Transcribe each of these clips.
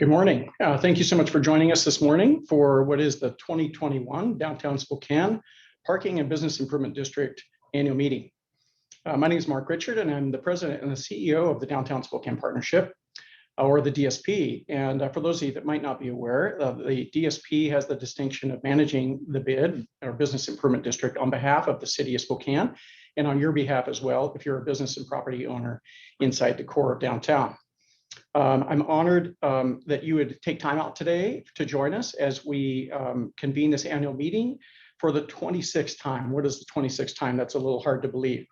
Good morning. Thank you so much for joining us this morning for what is the 2021 Downtown Spokane Parking and Business Improvement District Annual Meeting. My name is Mark Richard, and I'm the President and the CEO of the Downtown Spokane Partnership, or the DSP. And for those of you that might not be aware, the DSP has the distinction of managing the BID, or Business Improvement District, on behalf of the City of Spokane, and on your behalf as well, if you're a business and property owner inside the core of downtown. I'm honored that you would take time out today to join us as we convene this annual meeting for the 26th time. What is the 26th time? That's a little hard to believe.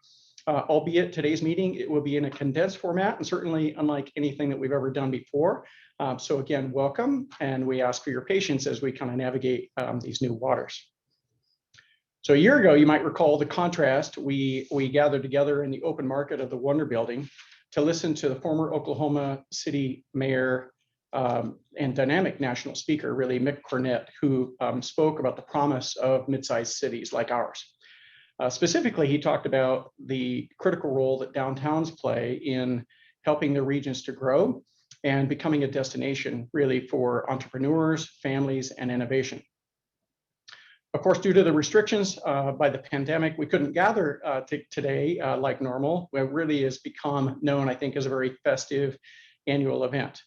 Albeit today's meeting, it will be in a condensed format and certainly unlike anything that we've ever done before. So again, welcome, and we ask for your patience as we kind of navigate these new waters. So a year ago, you might recall the contrast. We gathered together in the open market of the Wonder Building to listen to the former Oklahoma City Mayor and dynamic national speaker, really, Mick Cornett, who spoke about the promise of mid-sized cities like ours. Specifically, he talked about the critical role that downtowns play in helping the regions to grow and becoming a destination, really, for entrepreneurs, families, and innovation. Of course, due to the restrictions by the pandemic, we couldn't gather today like normal. It really has become known, I think, as a very festive annual event.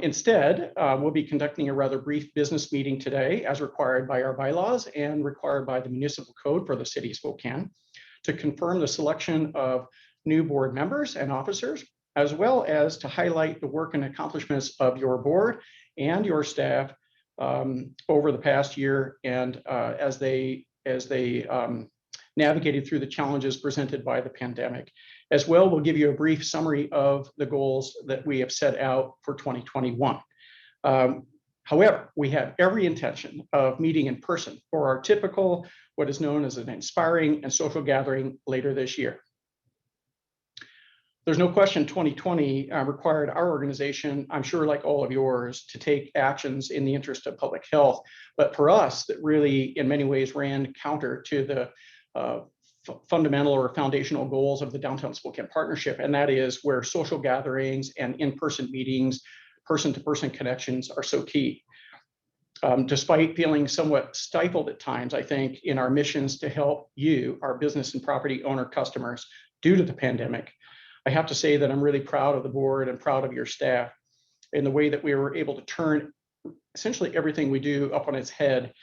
Instead, we'll be conducting a rather brief business meeting today, as required by our bylaws and required by the municipal code for the City of Spokane, to confirm the selection of new board members and officers, as well as to highlight the work and accomplishments of your board and your staff over the past year, and as they navigated through the challenges presented by the pandemic. As well, we'll give you a brief summary of the goals that we have set out for 2021. However, we have every intention of meeting in person for our typical, what is known as an inspiring and social gathering later this year. There's no question 2020 required our organization, I'm sure like all of yours, to take actions in the interest of public health. But for us, that really in many ways ran counter to the fundamental or foundational goals of the Downtown Spokane Partnership. And that is where social gatherings and in-person meetings, person-to-person connections are so key. Despite feeling somewhat stifled at times, I think, in our missions to help you, our business and property owner customers, due to the pandemic, I have to say that I'm really proud of the board and proud of your staff in the way that we were able to turn essentially everything we do up on its head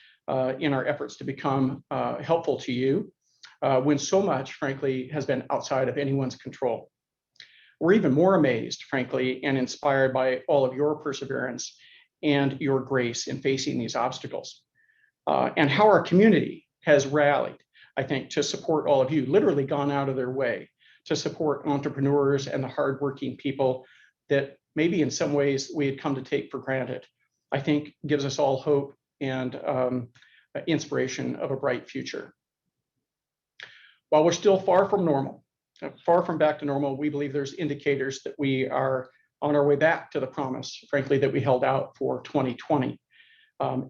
in our efforts to become helpful to you when so much, frankly, has been outside of anyone's control. We're even more amazed, frankly, and inspired by all of your perseverance and your grace in facing these obstacles, and how our community has rallied, I think, to support all of you, literally gone out of their way to support entrepreneurs and the hardworking people that maybe in some ways we had come to take for granted. I think gives us all hope and inspiration of a bright future. While we're still far from normal, far from back to normal, we believe there's indicators that we are on our way back to the promise, frankly, that we held out for 2020,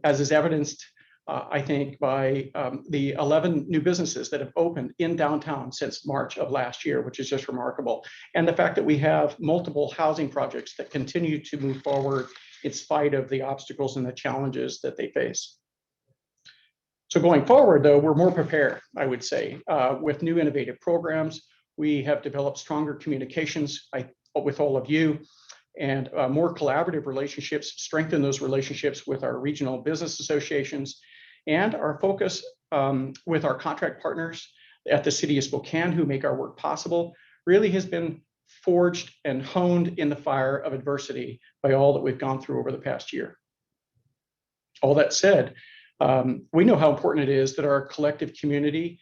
as is evidenced I think by the 11 new businesses that have opened in downtown since March of last year, which is just remarkable. And the fact that we have multiple housing projects that continue to move forward in spite of the obstacles and the challenges that they face. So going forward, though, we're more prepared, I would say, with new innovative programs. We have developed stronger communications with all of you, and more collaborative relationships, strengthen those relationships with our regional business associations, and our focus with our contract partners at the City of Spokane who make our work possible really has been forged and honed in the fire of adversity by all that we've gone through over the past year. All that said, we know how important it is that our collective community,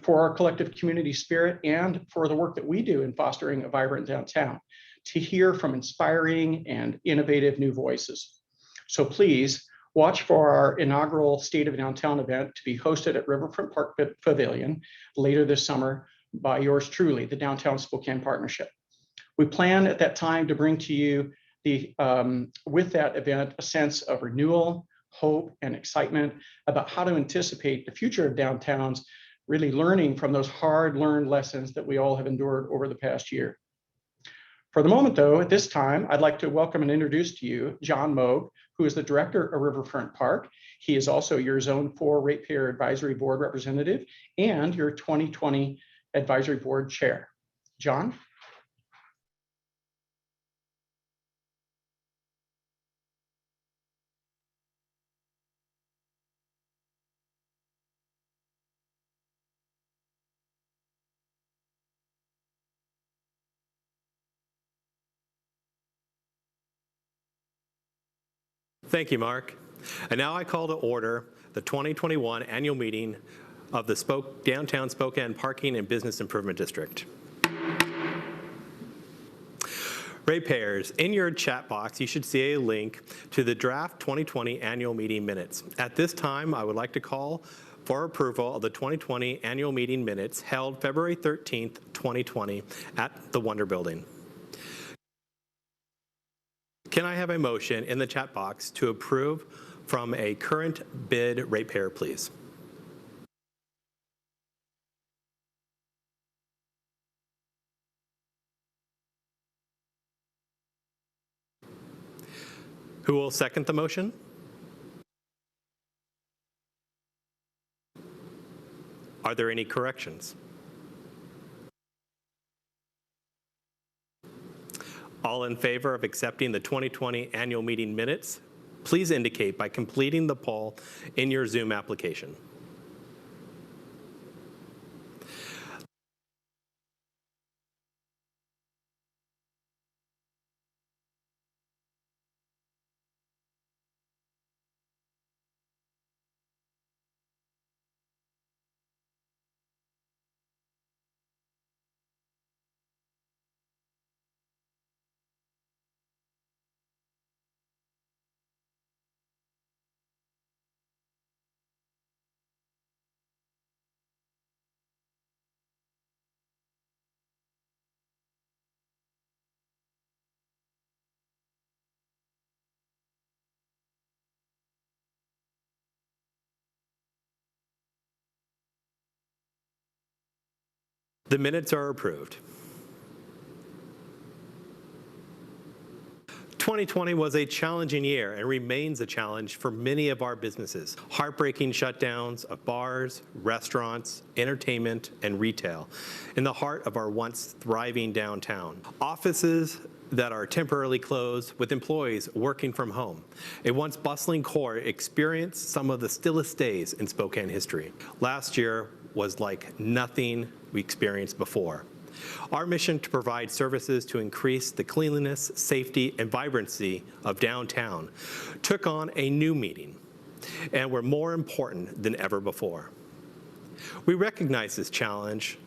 for our collective community spirit and for the work that we do in fostering a vibrant downtown, to hear from inspiring and innovative new voices. So please watch for our inaugural State of Downtown event to be hosted at Riverfront Park Pavilion later this summer by yours truly, the Downtown Spokane Partnership. We plan at that time to bring to you with that event a sense of renewal, hope, and excitement about how to anticipate the future of downtowns, really learning from those hard-learned lessons that we all have endured over the past year. For the moment, though, at this time, I'd like to welcome and introduce to you John Moog, who is the Director of Riverfront Park. He is also your Zone 4 Ratepayer Advisory Board Representative and your 2020 Advisory Board Chair. John? Thank you, Mark. And now I call to order the 2021 annual meeting of the Downtown Spokane Parking and Business Improvement District. Ratepayers, in your chat box, you should see a link to the draft 2020 annual meeting minutes. At this time, I would like to call for approval of the 2020 annual meeting minutes held February 13th, 2020 at the Wonder Building. Can I have a motion in the chat box to approve from a current bid ratepayer, please? Who will second the motion? Are there any corrections? All in favor of accepting the 2020 annual meeting minutes, please indicate by completing the poll in your Zoom application. The minutes are approved. 2020 was a challenging year and remains a challenge for many of our businesses. Heartbreaking shutdowns of bars, restaurants, entertainment, and retail in the heart of our once thriving downtown. Offices that are temporarily closed with employees working from home. A once bustling core experienced some of the stillest days in Spokane history. Last year was like nothing we experienced before. Our mission to provide services to increase the cleanliness, safety, and vibrancy of downtown took on a new meaning and were more important than ever before. We recognize this challenge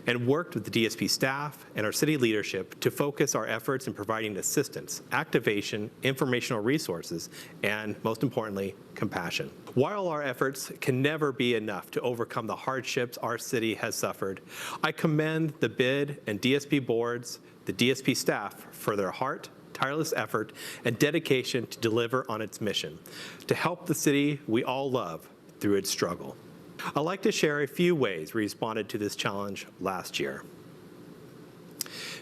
and worked with the DSP staff and our city leadership to focus our efforts in providing assistance, activation, informational resources, and most importantly, compassion. While our efforts can never be enough to overcome the hardships our city has suffered, I commend the BID and DSP boards, the DSP staff for their heart, tireless effort, and dedication to deliver on its mission, to help the city we all love through its struggle. I'd like to share a few ways we responded to this challenge last year.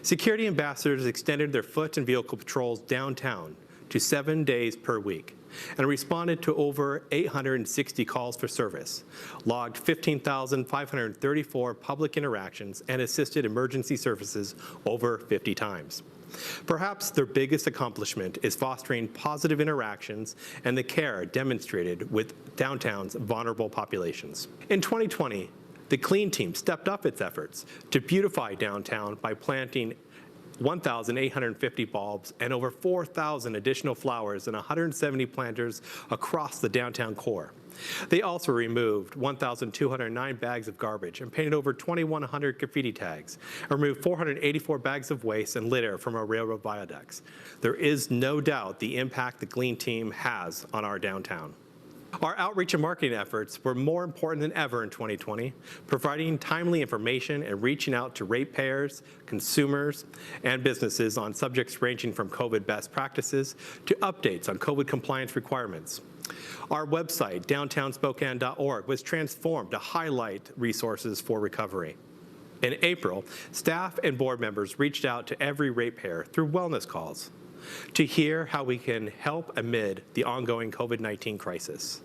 Security ambassadors extended their foot and vehicle patrols downtown to 7 days per week and responded to over 860 calls for service, logged 15,534 public interactions, and assisted emergency services over 50 times. Perhaps their biggest accomplishment is fostering positive interactions and the care demonstrated with downtown's vulnerable populations. In 2020, the Clean Team stepped up its efforts to beautify downtown by planting 1,850 bulbs and over 4,000 additional flowers and 170 planters across the downtown core. They also removed 1,209 bags of garbage and painted over 2,100 graffiti tags, and removed 484 bags of waste and litter from our railroad viaducts. There is no doubt the impact the Clean Team has on our downtown. Our outreach and marketing efforts were more important than ever in 2020, providing timely information and reaching out to ratepayers, consumers, and businesses on subjects ranging from COVID best practices to updates on COVID compliance requirements. Our website, downtownspokane.org, was transformed to highlight resources for recovery. In April, staff and board members reached out to every ratepayer through wellness calls to hear how we can help amid the ongoing COVID-19 crisis.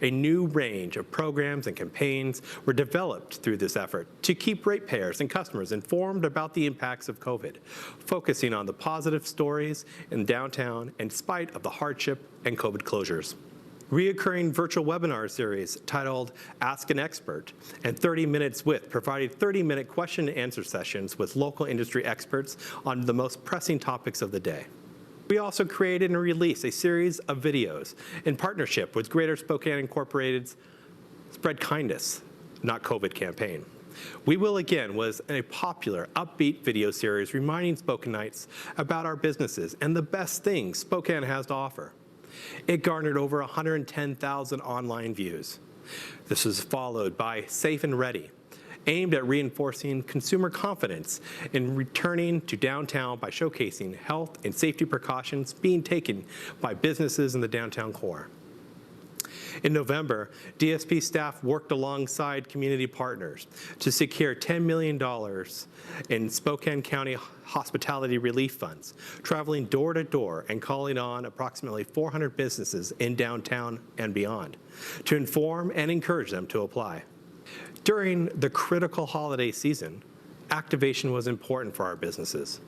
A new range of programs and campaigns were developed through this effort to keep ratepayers and customers informed about the impacts of COVID, focusing on the positive stories in downtown in spite of the hardship and COVID closures. Reoccurring virtual webinar series titled Ask an Expert and 30 Minutes With provided 30-minute question and answer sessions with local industry experts on the most pressing topics of the day. We also created and released a series of videos in partnership with Greater Spokane Incorporated's Spread Kindness, Not COVID campaign. We Will Again was a popular, upbeat video series reminding Spokaneites about our businesses and the best things Spokane has to offer. It garnered over 110,000 online views. This was followed by Safe and Ready, aimed at reinforcing consumer confidence in returning to downtown by showcasing health and safety precautions being taken by businesses in the downtown core. In November, DSP staff worked alongside community partners to secure $10 million in Spokane County hospitality relief funds, traveling door to door and calling on approximately 400 businesses in downtown and beyond to inform and encourage them to apply. During the critical holiday season, activation was important for our businesses.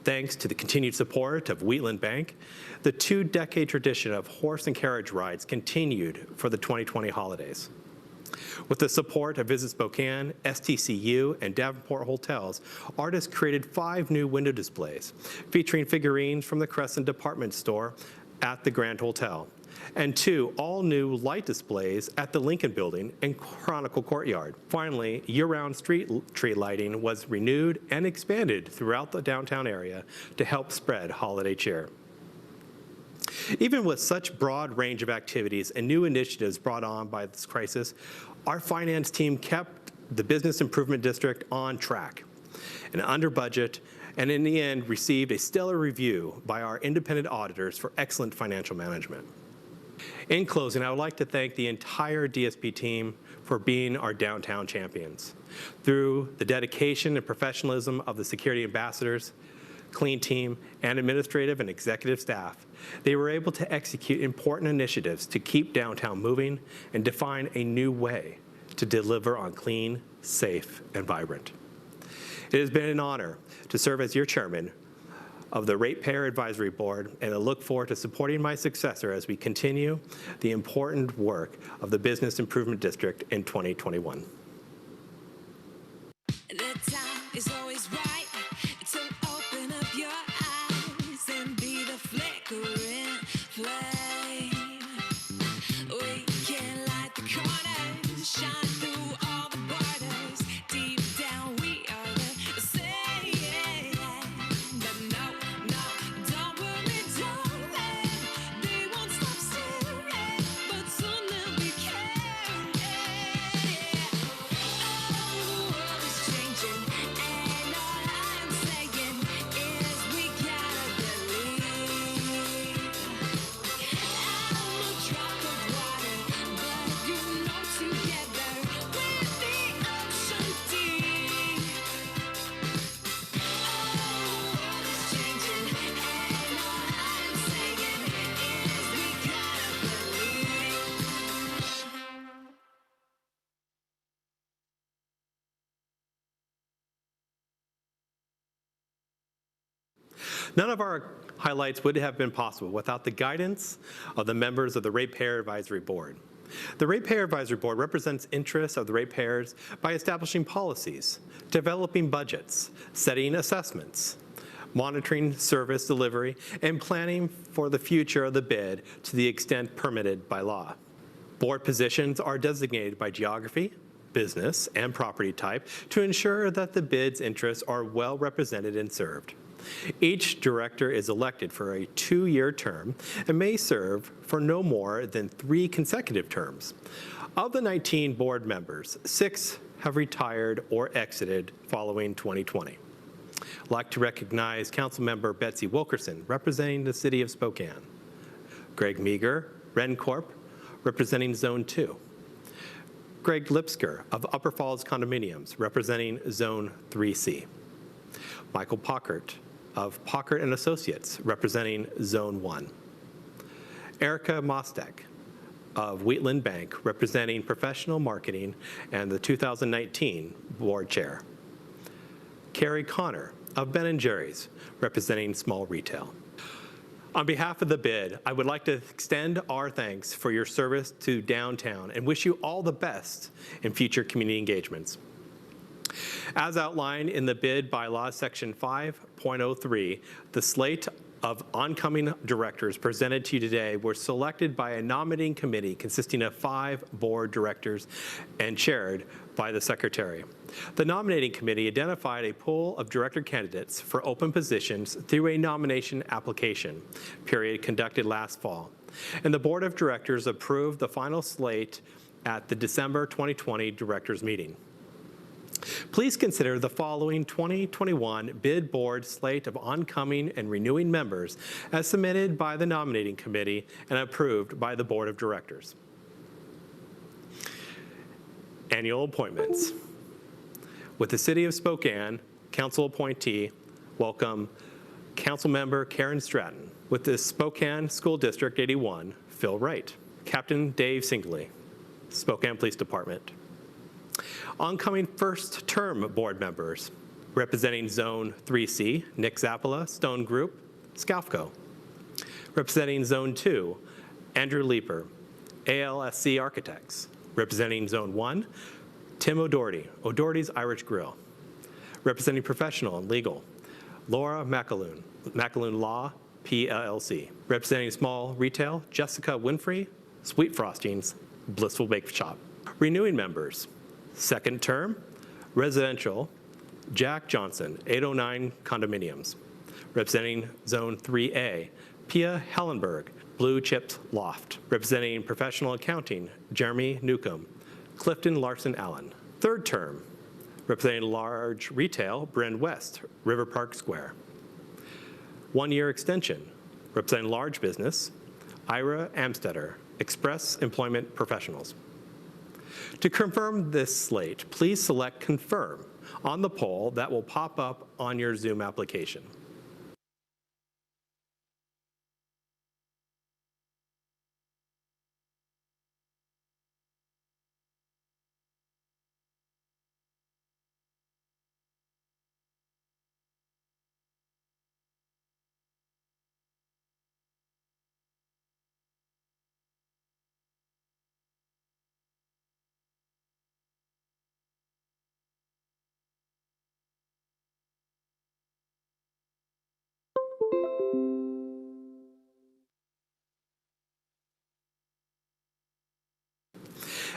Thanks to the continued support of Wheatland Bank, the 2-decade tradition of horse and carriage rides continued for the 2020 holidays. With the support of Visit Spokane, STCU, and Davenport Hotels, artists created 5 new window displays featuring figurines from the Crescent department store at the Grand Hotel, and 2 all-new light displays at the Lincoln Building and Chronicle Courtyard. Finally, year-round street tree lighting was renewed and expanded throughout the downtown area to help spread holiday cheer. Even with such broad range of activities and new initiatives brought on by this crisis, our finance team kept the Business Improvement District on track and under budget, and in the end received a stellar review by our independent auditors for excellent financial management. In closing, I would like to thank the entire DSP team for being our downtown champions. Through the dedication and professionalism of the security ambassadors, clean team, and administrative and executive staff, they were able to execute important initiatives to keep downtown moving and define a new way to deliver on clean, safe, and vibrant. It has been an honor to serve as your chairman of the Ratepayer Advisory Board, and I look forward to supporting my successor as we continue the important work of the Business Improvement District in 2021. The time is always right to open up your eyes and be the flickering flame. We can light the corners, shine through all the borders. Deep down we are the same. But no, don't worry, darling. They won't stop staring, but soon they'll be caring. Oh, the world is changing, and all I'm saying is we gotta believe. I'm a drop of water, but you know together we're the ocean deep. Oh, the world is changing, and all I'm saying is we gotta believe. None of our highlights would have been possible without the guidance of the members of the Ratepayer Advisory Board. The Ratepayer Advisory Board represents interests of the ratepayers by establishing policies, developing budgets, setting assessments, monitoring service delivery, and planning for the future of the bid to the extent permitted by law. Board positions are designated by geography, business, and property type to ensure that the bid's interests are well represented and served. Each director is elected for a 2-year term and may serve for no more than 3 consecutive terms. Of the 19 board members, 6 have retired or exited following 2020. I'd like to recognize Councilmember Betsy Wilkerson, representing the City of Spokane, Greg Meager, Ren Corp., representing Zone 2, Greg Lipsker of Upper Falls Condominiums, representing Zone 3C. Michael Pockert of Pockert and Associates, representing Zone 1. Erica Mostek of Wheatland Bank, representing Professional Marketing and the 2019 Board Chair. Carrie Connor of Ben & Jerry's, representing Small Retail. On behalf of the bid, I would like to extend our thanks for your service to downtown and wish you all the best in future community engagements. As outlined in the bid bylaw section 5.03, the slate of oncoming directors presented to you today were selected by a nominating committee consisting of 5 board directors and chaired by the secretary. The nominating committee identified a pool of director candidates for open positions through a nomination application period conducted last fall. And the board of directors approved the final slate at the December 2020 directors meeting. Please consider the following 2021 bid board slate of oncoming and renewing members as submitted by the nominating committee and approved by the board of directors. Annual appointments. With the City of Spokane, council appointee, welcome Councilmember Karen Stratton. With the Spokane School District 81, Phil Wright. Captain Dave Singley, Spokane Police Department. Oncoming first-term board members, representing Zone 3C, Nick Zappola, Stone Group, Scalfco. Representing Zone 2, Andrew Leeper, ALSC Architects. Representing Zone 1, Tim O'Doherty, O'Doherty's Irish Grill. Representing Professional and Legal, Laura McAloon, McAloon Law, PLLC. Representing Small Retail, Jessica Winfrey, Sweet Frostings, Blissful Bake Shop. Renewing members, second term, Residential, Jack Johnson, 809 Condominiums. Representing Zone 3A, Pia Hellenberg, Blue Chips Loft. Representing Professional Accounting, Jeremy Newcomb, Clifton Larson Allen. Third term, representing Large Retail, Bryn West, River Park Square. 1-year extension, representing Large Business, Ira Amstetter, Express Employment Professionals. To confirm this slate, please select Confirm on the poll that will pop up on your Zoom application.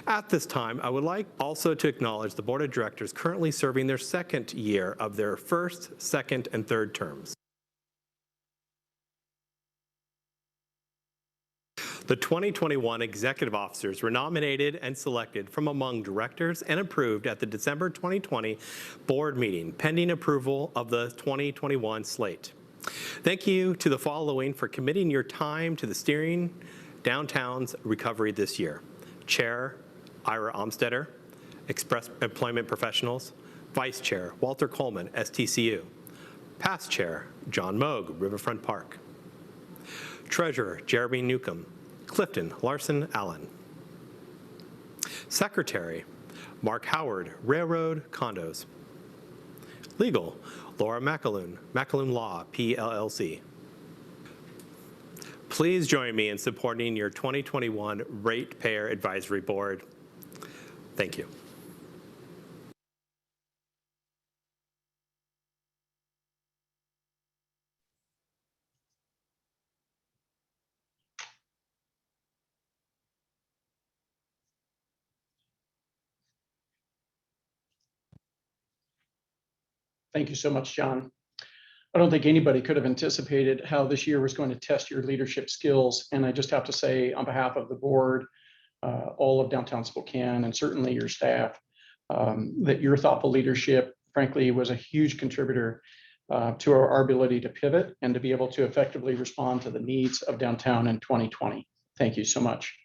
At this time, I would like also to acknowledge the Board of Directors currently serving their second year of their first, second, and third terms. The 2021 executive officers were nominated and selected from among directors and approved at the December 2020 board meeting, pending approval of the 2021 slate. Thank you to the following for committing your time to the steering downtown's recovery this year. Chair, Ira Amstetter, Express Employment Professionals. Vice Chair, Walter Coleman, STCU. Past Chair, John Moog, Riverfront Park. Treasurer, Jeremy Newcomb, Clifton Larson Allen. Secretary, Mark Howard, Railroad Condos. Legal, Laura McAloon, McAloon Law, PLLC. Please join me in supporting your 2021 Ratepayer Advisory Board. Thank you. Thank you so much, John. I don't think anybody could have anticipated how this year was going to test your leadership skills. And I just have to say, on behalf of the board, all of downtown Spokane, and certainly your staff, that your thoughtful leadership, frankly, was a huge contributor to our ability to pivot and to be able to effectively respond to the needs of downtown in 2020. Thank you so much.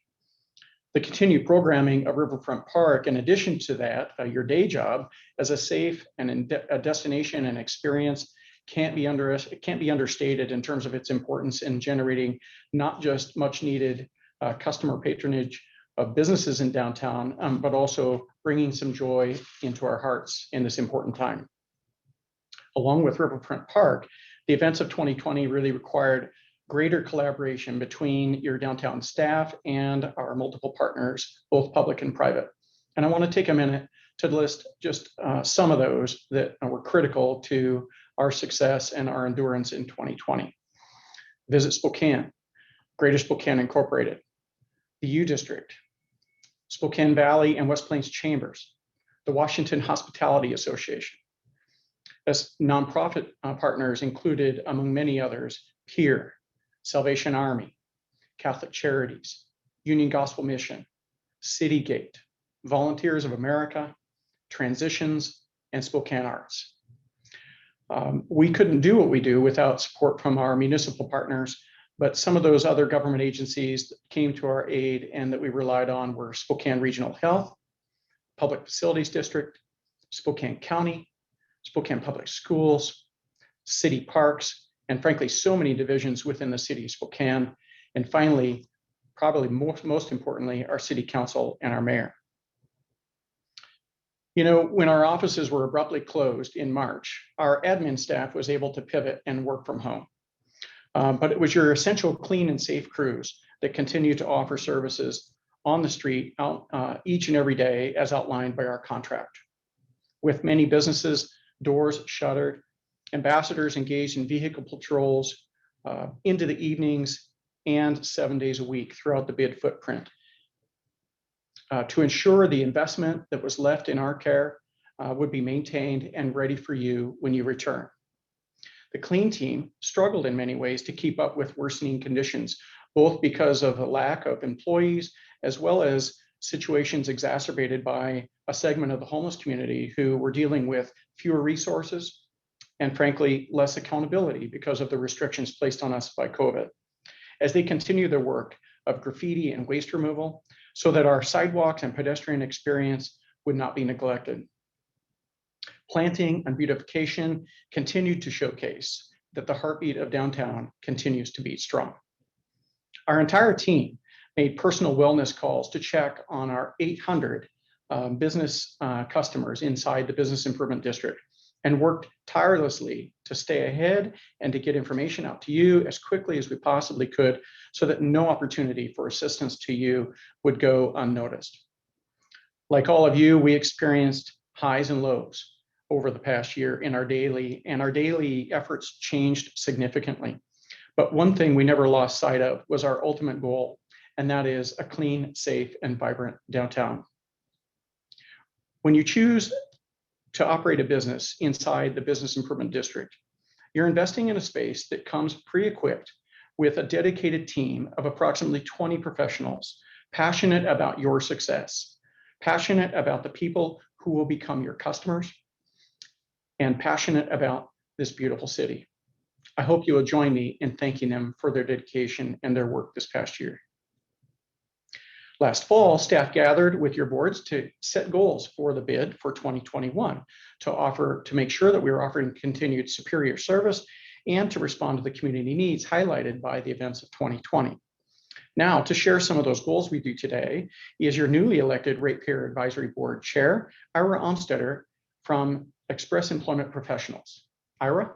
The continued programming of Riverfront Park, in addition to that, your day job as a safe and a destination and experience can't be understated in terms of its importance in generating not just much needed customer patronage of businesses in downtown, but also bringing some joy into our hearts in this important time. Along with Riverfront Park, the events of 2020 really required greater collaboration between your downtown staff and our multiple partners, both public and private. And I want to take a minute to list just some of those that were critical to our success and our endurance in 2020. Visit Spokane, Greater Spokane Incorporated, the U District, Spokane Valley and West Plains Chambers, the Washington Hospitality Association. As nonprofit partners included, among many others, PEER, Salvation Army, Catholic Charities, Union Gospel Mission, Citygate, Volunteers of America, Transitions, and Spokane Arts. We couldn't do what we do without support from our municipal partners, but some of those other government agencies that came to our aid and that we relied on were Spokane Regional Health, Public Facilities District, Spokane County, Spokane Public Schools, city parks, and frankly, so many divisions within the city of Spokane. And finally, probably most importantly, our city council and our mayor. You know, when our offices were abruptly closed in March, our admin staff was able to pivot and work from home. But it was your essential clean and safe crews that continue to offer services on the street each and every day as outlined by our contract. With many businesses, doors shuttered, ambassadors engaged in vehicle patrols into the evenings and 7 days a week throughout the bid footprint to ensure the investment that was left in our care would be maintained and ready for you when you return. The clean team struggled in many ways to keep up with worsening conditions, both because of a lack of employees, as well as situations exacerbated by a segment of the homeless community who were dealing with fewer resources and frankly, less accountability because of the restrictions placed on us by COVID. As they continue their work of graffiti and waste removal so that our sidewalks and pedestrian experience would not be neglected. Planting and beautification continued to showcase that the heartbeat of downtown continues to beat strong. Our entire team made personal wellness calls to check on our 800 business customers inside the Business Improvement District and worked tirelessly to stay ahead and to get information out to you as quickly as we possibly could so that no opportunity for assistance to you would go unnoticed. Like all of you, we experienced highs and lows over the past year in our daily efforts changed significantly. But one thing we never lost sight of was our ultimate goal, and that is a clean, safe, and vibrant downtown. When you choose to operate a business inside the Business Improvement District, you're investing in a space that comes pre-equipped with a dedicated team of approximately 20 professionals, passionate about your success, passionate about the people who will become your customers, and passionate about this beautiful city. I hope you will join me in thanking them for their dedication and their work this past year. Last fall, staff gathered with your boards to set goals for the bid for 2021 to make sure that we were offering continued superior service and to respond to the community needs highlighted by the events of 2020. Now, to share some of those goals with you today is your newly elected Ratepayer Advisory Board Chair, Ira Onstetter from Express Employment Professionals. Ira?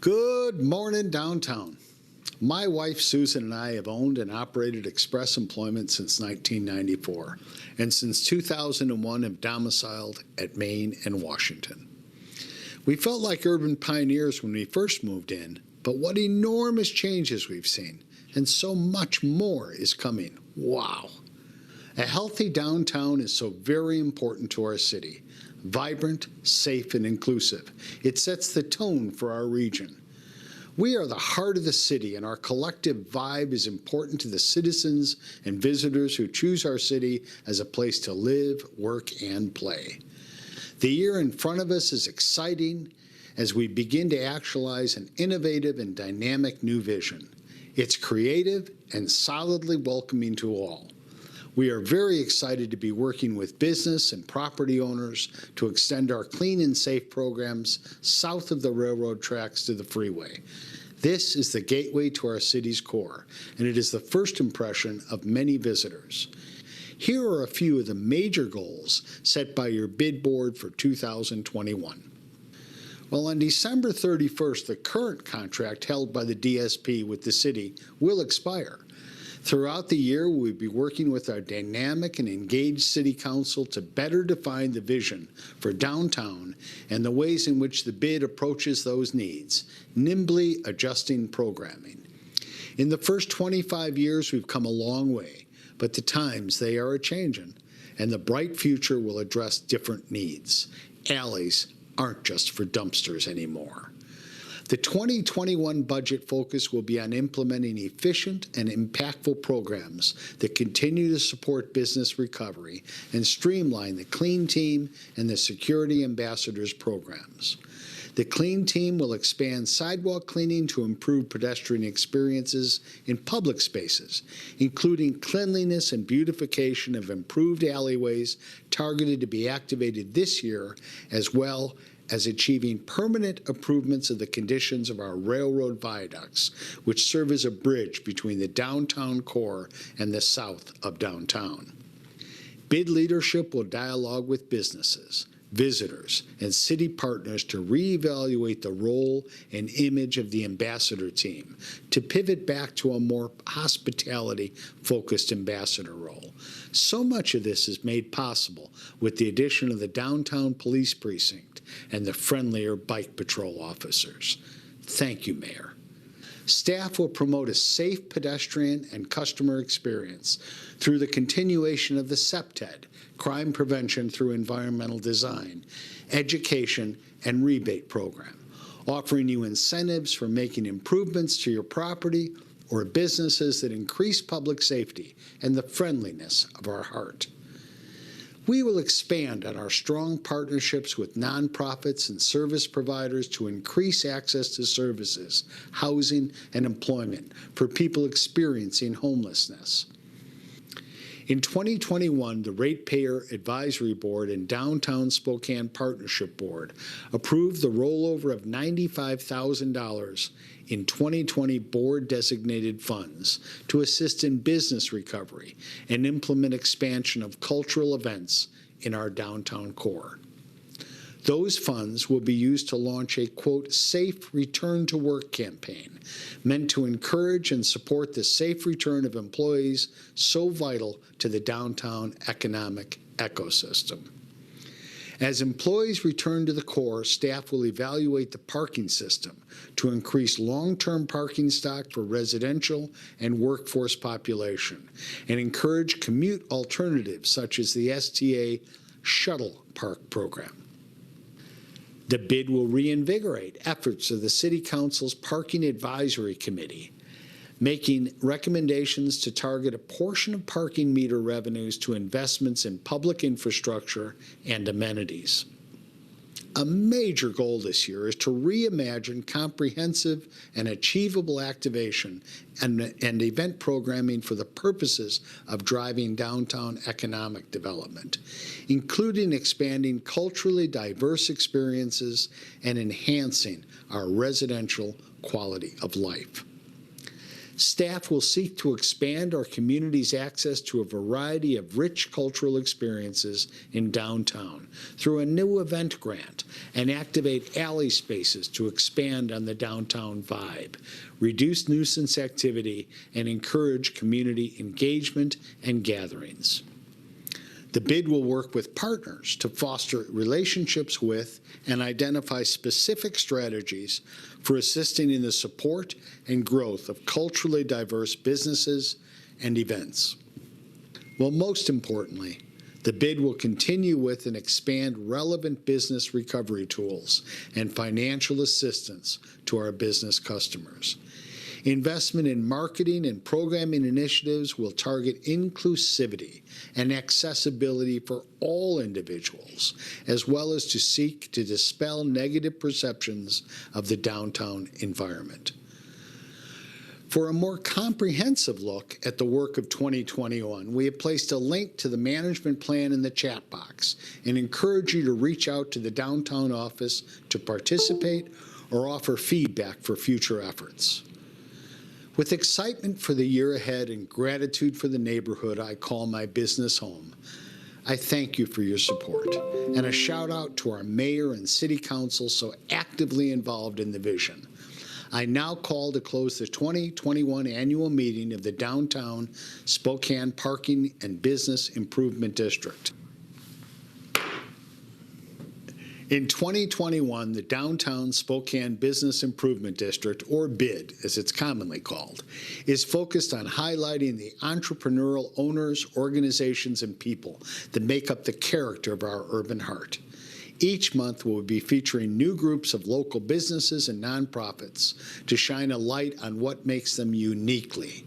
Good morning, downtown. My wife Susan and I have owned and operated Express Employment since 1994, and since 2001 have domiciled at Maine and Washington. We felt like urban pioneers when we first moved in, but what enormous changes we've seen, and so much more is coming. Wow. A healthy downtown is so very important to our city. Vibrant, safe, and inclusive. It sets the tone for our region. We are the heart of the city, and our collective vibe is important to the citizens and visitors who choose our city as a place to live, work, and play. The year in front of us is exciting as we begin to actualize an innovative and dynamic new vision. It's creative and solidly welcoming to all. We are very excited to be working with business and property owners to extend our clean and safe programs south of the railroad tracks to the freeway. This is the gateway to our city's core, and it is the first impression of many visitors. Here are a few of the major goals set by your bid board for 2021. Well, on December 31st, the current contract held by the DSP with the city will expire. Throughout the year, we'll be working with our dynamic and engaged City Council to better define the vision for downtown and the ways in which the bid approaches those needs, nimbly adjusting programming. In the first 25 years, we've come a long way, but the times, they are a-changin', and the bright future will address different needs. Alleys aren't just for dumpsters anymore. The 2021 budget focus will be on implementing efficient and impactful programs that continue to support business recovery and streamline the Clean Team and the Security Ambassadors programs. The Clean Team will expand sidewalk cleaning to improve pedestrian experiences in public spaces, including cleanliness and beautification of improved alleyways targeted to be activated this year, as well as achieving permanent improvements of the conditions of our railroad viaducts, which serve as a bridge between the downtown core and the south of downtown. Bid leadership will dialogue with businesses, visitors, and city partners to reevaluate the role and image of the ambassador team, to pivot back to a more hospitality-focused ambassador role. So much of this is made possible with the addition of the downtown police precinct and the friendlier bike patrol officers. Thank you, Mayor. Staff will promote a safe pedestrian and customer experience through the continuation of the CPTED, Crime Prevention Through Environmental Design, Education, and Rebate Program, offering you incentives for making improvements to your property or businesses that increase public safety and the friendliness of our heart. We will expand on our strong partnerships with nonprofits and service providers to increase access to services, housing, and employment for people experiencing homelessness. In 2021, the Ratepayer Advisory Board and Downtown Spokane Partnership Board approved the rollover of $95,000 in 2020 board-designated funds to assist in business recovery and implement expansion of cultural events in our downtown core. Those funds will be used to launch a, quote, safe return to work campaign meant to encourage and support the safe return of employees so vital to the downtown economic ecosystem. As employees return to the core, staff will evaluate the parking system to increase long-term parking stock for residential and workforce population and encourage commute alternatives such as the STA Shuttle Park program. The bid will reinvigorate efforts of the City Council's Parking Advisory Committee, making recommendations to target a portion of parking meter revenues to investments in public infrastructure and amenities. A major goal this year is to reimagine comprehensive and achievable activation and event programming for the purposes of driving downtown economic development, including expanding culturally diverse experiences and enhancing our residential quality of life. Staff will seek to expand our community's access to a variety of rich cultural experiences in downtown through a new event grant and activate alley spaces to expand on the downtown vibe, reduce nuisance activity, and encourage community engagement and gatherings. The bid will work with partners to foster relationships with and identify specific strategies for assisting in the support and growth of culturally diverse businesses and events. Well, most importantly, The bid will continue with and expand relevant business recovery tools and financial assistance to our business customers. Investment in marketing and programming initiatives will target inclusivity and accessibility for all individuals, as well as to seek to dispel negative perceptions of the downtown environment. For a more comprehensive look at the work of 2021, we have placed a link to the management plan in the chat box and encourage you to reach out to the downtown office to participate or offer feedback for future efforts. With excitement for the year ahead and gratitude for the neighborhood I call my business home, I thank you for your support, and a shout out to our mayor and city council so actively involved in the vision. I now call to close the 2021 annual meeting of the Downtown Spokane Parking and Business Improvement District. In 2021, the Downtown Spokane Business Improvement District, or BID as it's commonly called, is focused on highlighting the entrepreneurial owners, organizations, and people that make up the character of our urban heart. Each month, we'll be featuring new groups of local businesses and nonprofits to shine a light on what makes them uniquely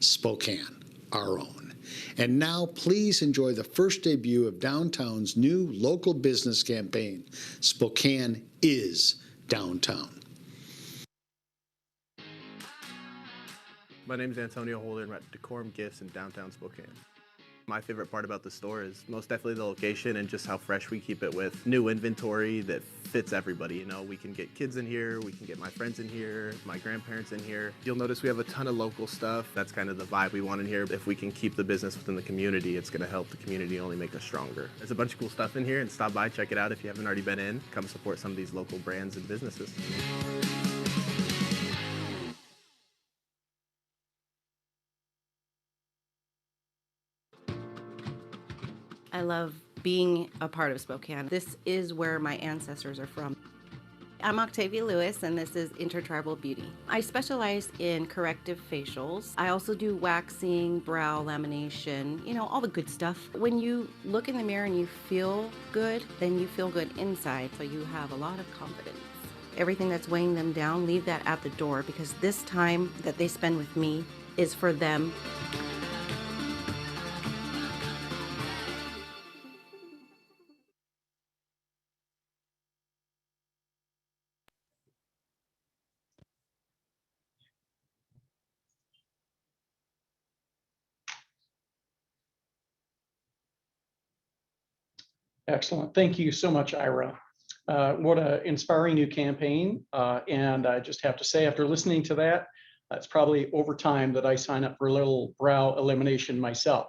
Spokane, our own. And now, please enjoy the first debut of Downtown's new local business campaign, Spokane is Downtown. My name is Antonio Holder, and I'm at Decorum Gifts in downtown Spokane. My favorite part about the store is most definitely the location and just how fresh we keep it with new inventory that fits everybody. You know, we can get kids in here, we can get my friends in here, my grandparents in here. You'll notice we have a ton of local stuff. That's kind of the vibe we want in here. If we can keep the business within the community, it's going to help the community only make us stronger. There's a bunch of cool stuff in here, and stop by, check it out if you haven't already been in. Come support some of these local brands and businesses. I love being a part of Spokane. This is where my ancestors are from. I'm Octavia Lewis, and this is Intertribal Beauty. I specialize in corrective facials. I also do waxing, brow lamination, you know, all the good stuff. When you look in the mirror and you feel good, then you feel good inside, so you have a lot of confidence. Everything that's weighing them down, leave that at the door, because this time that they spend with me is for them. Excellent. Thank you so much, Ira. What an inspiring new campaign. And I just have to say, after listening to that, it's probably over time that I sign up for a little brow elimination myself.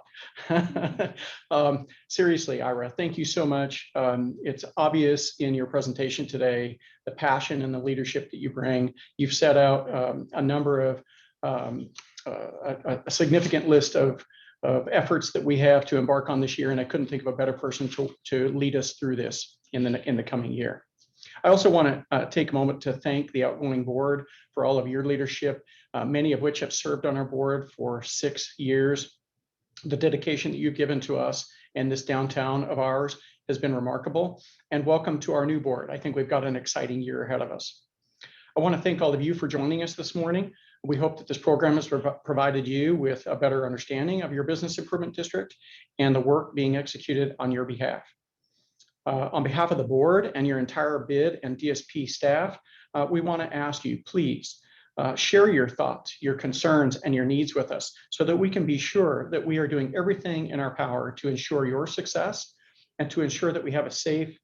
Seriously, Ira, thank you so much. It's obvious in your presentation today, the passion and the leadership that you bring. You've set out a number of, a significant list of efforts that we have to embark on this year, and I couldn't think of a better person to lead us through this in the coming year. I also want to take a moment to thank the outgoing board for all of your leadership, many of which have served on our board for 6 years. The dedication that you've given to us and this downtown of ours has been remarkable. And welcome to our new board. I think we've got an exciting year ahead of us. I want to thank all of you for joining us this morning. We hope that this program has provided you with a better understanding of your business improvement district and the work being executed on your behalf. On behalf of the board and your entire BID and DSP staff, we want to ask you, please share your thoughts, your concerns, and your needs with us so that we can be sure that we are doing everything in our power to ensure your success and to ensure that we have a safe,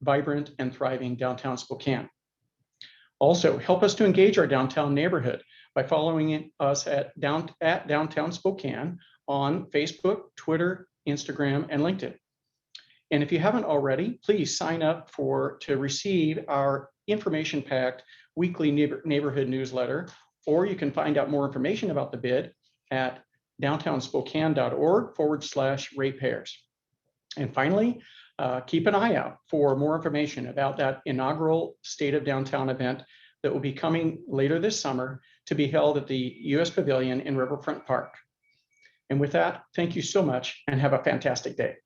vibrant, and thriving downtown Spokane. Also, help us to engage our downtown neighborhood by following us at Downtown Spokane on Facebook, Twitter, Instagram, and LinkedIn. And if you haven't already, please sign up to receive our information-packed weekly neighborhood newsletter, or you can find out more information about the BID at downtownspokane.org/ratepayers. And finally, keep an eye out for more information about that inaugural State of Downtown event that will be coming later this summer to be held at the U.S. Pavilion in Riverfront Park. And with that, thank you so much and have a fantastic day.